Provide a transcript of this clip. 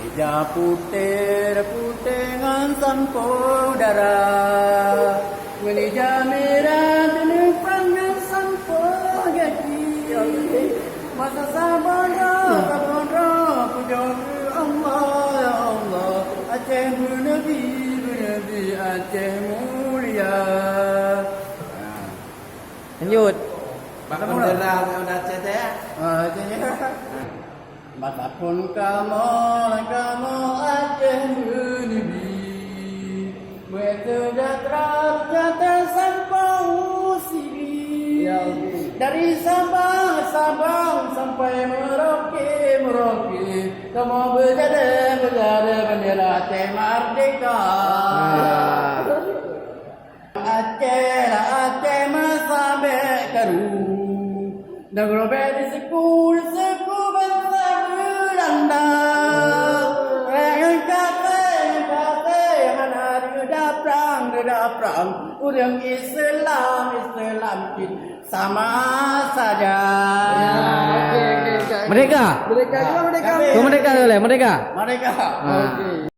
Meja putih dengan sampul darah, meja merah dengan sampul gaji. Masa sabar puja Allah ya Allah, Aceh bernabi Aceh mulia. Lanjut. Bakal bendera udah Aceh. Betapapun kamu Aceh bernabi, sejahtera sampai Siri. Dari Sabang sampai Merauke, kamu berjada bendera Aceh merdeka. Aceh masa bekaru, negara bedi suku bangsa Belanda. Kata hanari dah perang, orang Islam sama saja. Merdeka. Merdeka. Merdeka boleh, merdeka. Merdeka.